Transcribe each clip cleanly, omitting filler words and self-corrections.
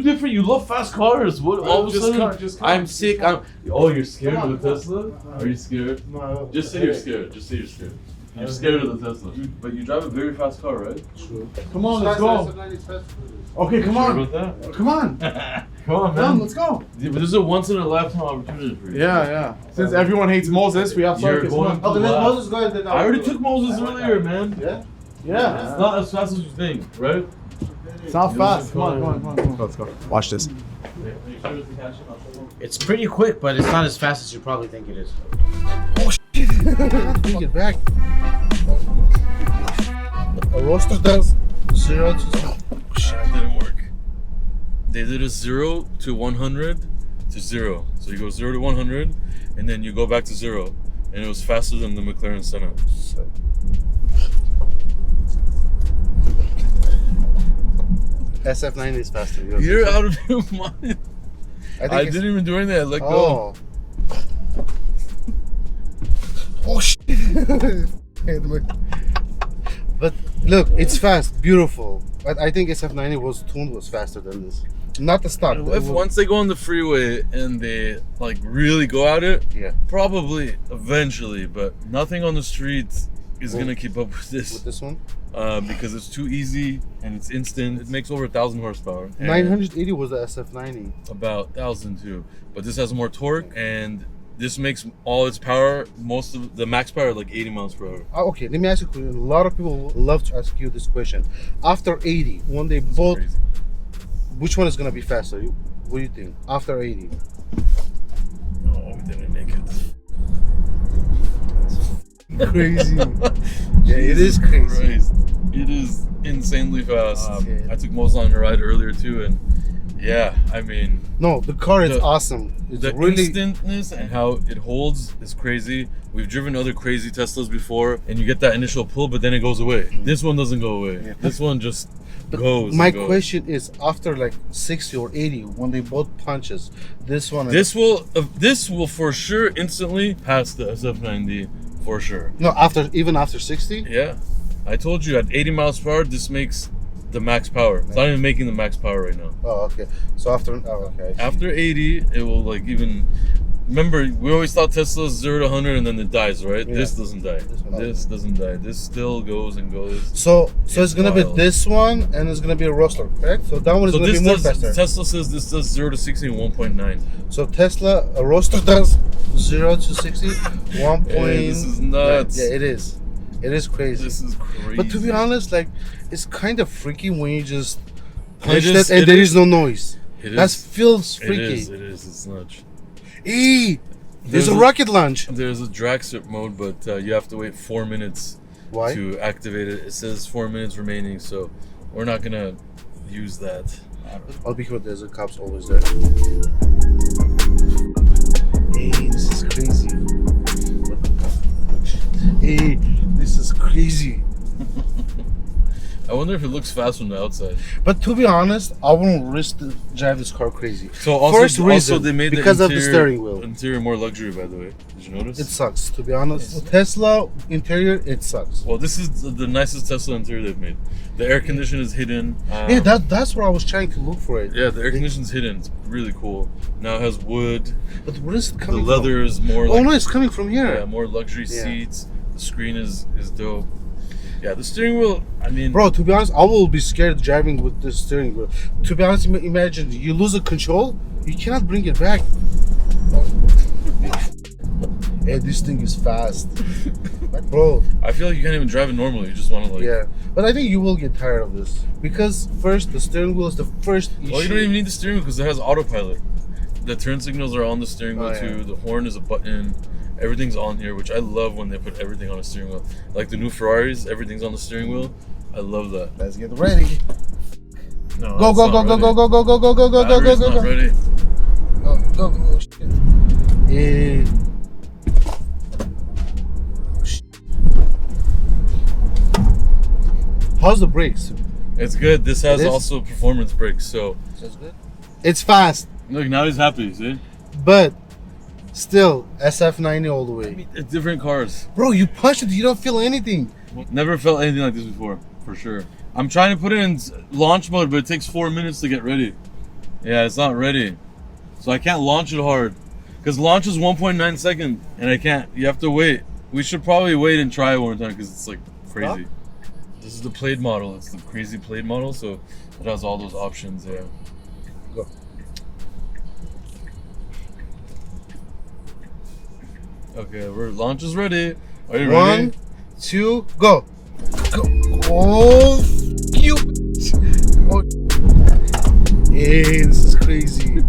different. You love fast cars. What? All of a sudden, I'm sick. Oh, you're scared of the Tesla? Are you scared? No. Just say you're scared. Just say you're scared. You're scared of the Tesla. But you drive a very fast car, right? True. Come on, let's go. Okay, come on. Sure about that? Come on. Come on, man. Come on, let's go. This is a once in a lifetime opportunity for you. Yeah. Since everyone hates Moses, we have You're Sarkis. going Okay, let Moses go ahead. I already took Moses earlier, man. Yeah? Yeah. It's not as fast as you think, right? It's not fast. Come on. Let's go. Watch this. It's pretty quick, but it's not as fast as you probably think it is. Oh shit! Bring it back. A roaster does 0 to. That didn't work. They did a 0 to 100 to 0. So you go 0 to 100, and then you go back to 0, and it was faster than the McLaren Senna. SF90 is faster. You're out of your mind. I didn't even do anything. I let go. Oh shit! But look, it's fast, beautiful. But I think SF90 was faster than this. Not the stock. If once they go on the freeway and they like really go at it, yeah, probably eventually, but nothing on the streets is gonna keep up with this. With this one? Because it's too easy and it's instant. It makes over 1,000 horsepower. 980 was the SF90. About 1,000 too, but this has more torque and this makes all its power, most of the max power, like 80 miles per hour. Okay, let me ask you a question. A lot of people love to ask you this question. After 80, when they both, Crazy. which one is gonna be faster? What do you think? After 80? Oh, we didn't make it. Crazy. Yeah, it is crazy. Christ. It is insanely fast. Okay. I took Moses on a ride earlier too, and yeah, I mean, No, the car is awesome. It's the really instantness and how it holds is crazy. We've driven other crazy Teslas before, and you get that initial pull, but then it goes away. This one doesn't go away. Yeah. This one just goes. My and goes. question is, after like 60 or 80, when they both punches, this one. This will for sure instantly pass the SF90 for sure. No, even after 60. Yeah, I told you at 80 miles per hour, this makes the max power. It's not even making the max power right now. Oh, okay. So after, okay. I see. After 80, it will like even. Remember, we always thought Tesla's 0 to 100 and then it dies, right? Yeah. This doesn't die. This doesn't die. This still goes and goes. So it's gonna wild. be this one, and it's gonna be a Roadster, correct? So that one is gonna be more faster. Tesla says this does 0 to 60 in 1.9. So Tesla, a Roadster does 0 to 60, 1. Hey, this is nuts. Yeah, it is. It is crazy. This is crazy. But to be honest, like, it's kind of freaky when you just punch is, that and there is no noise. That feels freaky. It is. It's nuts. There's a rocket launch. There's a drag strip mode, but you have to wait 4 minutes Why? to activate it. It says 4 minutes remaining, so we're not gonna use that. I'll be careful, there's a cops always there. Hey, this is crazy. Hey, this is crazy. I wonder if it looks fast from the outside. But to be honest, I wouldn't risk to drive this car crazy. So also, First reason, they made because the of the steering wheel. Interior more luxury, by the way. Did you notice? It sucks, to be honest. Tesla interior, it sucks. Well, this is the nicest Tesla interior they've made. The air condition is hidden. Yeah, that's where I was trying to look for it. Yeah, the air condition's hidden. It's really cool. Now it has wood. But where is it The coming leather from? is more. Oh no, it's coming from here. Yeah, more luxury Yeah. seats. The screen is dope. Yeah, the steering wheel. I mean, Bro, to be honest, I will be scared driving with this steering wheel. To be honest, imagine you lose the control, you cannot bring it back. Hey, this thing is fast. But bro, I feel like you can't even drive it normally. You just want to like. yeah. But I think you will get tired of this because first the steering wheel is the first issue. Well, you don't even need the steering wheel because it has autopilot. The turn signals are on the steering wheel too. Yeah. The horn is a button. Everything's on here, which I love when they put everything on a steering wheel. Like the new Ferraris, everything's on the steering wheel. I love that. Let's get ready. No, Go it's go not go go ready. go go go go go go go go Battery's go not go. ready. Go go go. Shit. Hey. How's the brakes? It's good. This has It is? also performance brakes. So That's good. It's fast, look, now he's happy. See, but still SF90 all the way. it's different cars. Bro, you push it, you don't feel anything. Never felt anything like this before, for sure. I'm trying to put it in launch mode, but it takes 4 minutes to get ready. Yeah, it's not ready. So I can't launch it hard. Because launch is 1.9 second and I can't. You have to wait. We should probably wait and try it one more time because it's like crazy. This is the PLAID model. It's the crazy PLAID model, so it has all those options there. Go. Okay, launch is ready. Are you One, ready? 2, go. Go. Oh, cute. Oh. Hey, this is crazy.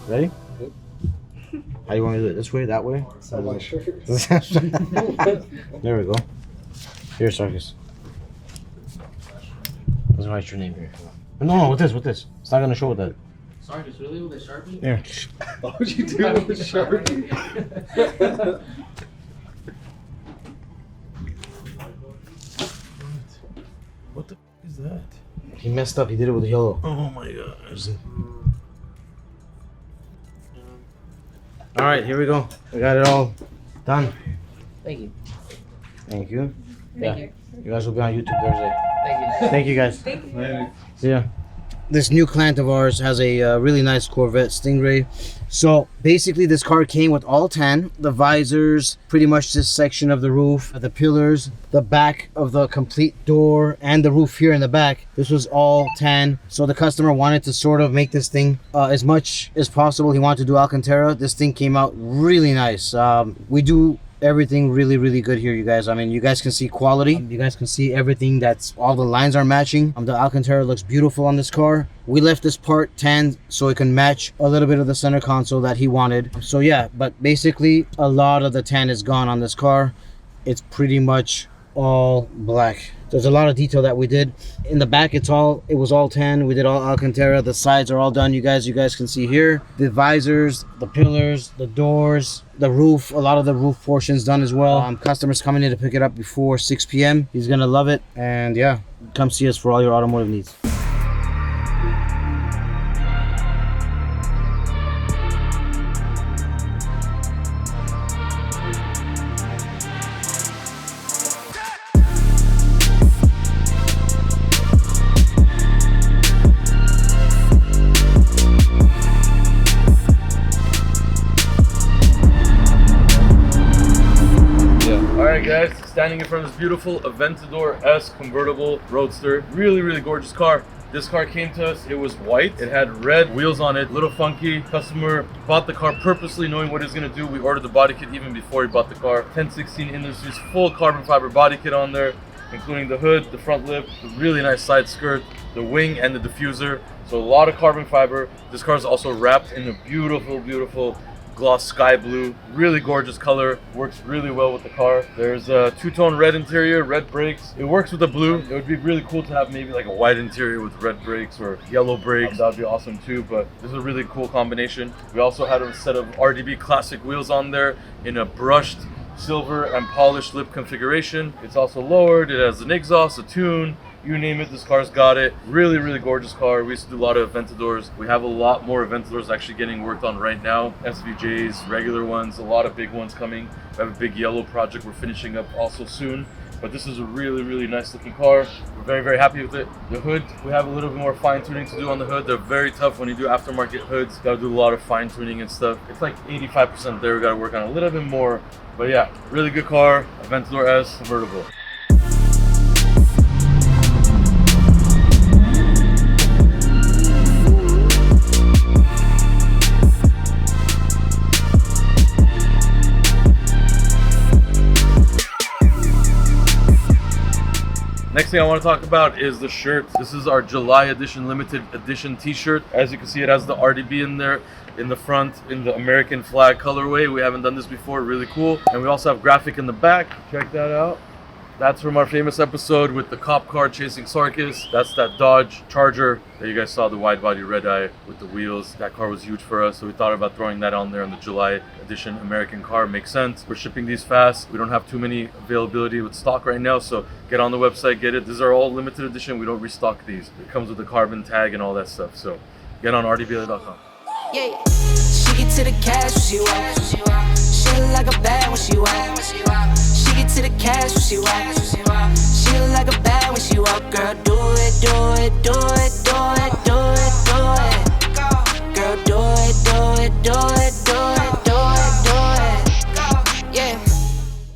Ready? How you want me to do it? This way, that way? I'm not sure. There we go. Here, Sarkis. Let's write your name here. No, with this. It's not gonna show with that. Sarkis, really with a Sharpie? Here. What would you do with a Sharpie? What the is that? He messed up. He did it with the yellow. Oh my gosh. All right, here we go. We got it all done. Thank you. Thank you. Thank you. You guys will be on YouTube Thursday. Thank you. Thank you, guys. Thank you. See ya. This new client of ours has a really nice Corvette Stingray. So basically this car came with all tan, the visors, pretty much this section of the roof, the pillars, the back of the complete door, and the roof here in the back. This was all tan. So the customer wanted to sort of make this thing as much as possible. He wanted to do Alcantara. This thing came out really nice. We do everything really good here, you guys. I mean, you guys can see quality. You guys can see everything. That's all the lines are matching. The Alcantara looks beautiful on this car. We left this part tan so it can match a little bit of the center console that he wanted. So yeah, but basically a lot of the tan is gone on this car. It's pretty much all black. There's a lot of detail that we did in the back. It was all tan. We did all Alcantara. The sides are all done. You guys can see here the visors, the pillars, the doors, the roof. A lot of the roof portions done as well. Customers coming in to pick it up before 6 p.m. He's gonna love it. And yeah, come see us for all your automotive needs. Alright guys, standing in front of this beautiful Aventador S convertible roadster. Really gorgeous car. This car came to us, it was white, it had red wheels on it, a little funky. Customer bought the car purposely knowing what it's gonna do. We ordered the body kit even before he bought the car. 1016 Industries full carbon fiber body kit on there, including the hood, the front lip, the really nice side skirt, the wing and the diffuser. So a lot of carbon fiber. This car is also wrapped in a beautiful gloss sky blue, really gorgeous color, works really well with the car. There's a two-tone red interior, red brakes. It works with the blue. It would be really cool to have maybe like a white interior with red brakes or yellow brakes. That would be awesome too, but this is a really cool combination. We also had a set of RDB classic wheels on there in a brushed silver and polished lip configuration. It's also lowered. It has an exhaust, a tune, you name it, this car's got it. Really gorgeous car. We used to do a lot of Aventadors. We have a lot more Aventadors actually getting worked on right now. SVJs, regular ones, a lot of big ones coming. We have a big yellow project we're finishing up also soon. But this is a really nice looking car. We're very happy with it. The hood, we have a little bit more fine tuning to do on the hood. They're very tough when you do aftermarket hoods. Gotta do a lot of fine tuning and stuff. It's like 85% there. We gotta work on a little bit more. But yeah, really good car. Aventador S convertible. Next thing I want to talk about is the shirt. This is our July edition, limited edition t-shirt. As you can see, it has the RDB in there in the front in the American flag colorway. We haven't done this before, really cool. And we also have graphic in the back. Check that out. That's from our famous episode with the cop car chasing Sarkis. That's that Dodge Charger that you guys saw, the wide body red eye with the wheels. That car was huge for us, so we thought about throwing that on there on the July edition American car. Makes sense. We're shipping these fast. We don't have too many availability with stock right now, so get on the website, get it. These are all limited edition. We don't restock these. It comes with a carbon tag and all that stuff. So get on rdbla.com. Yeah, she get to the cash when she walk. She look like a bad when she walk. She get to the cash when she walk. She look like a bad when she walk. Girl, do it, do it, do it.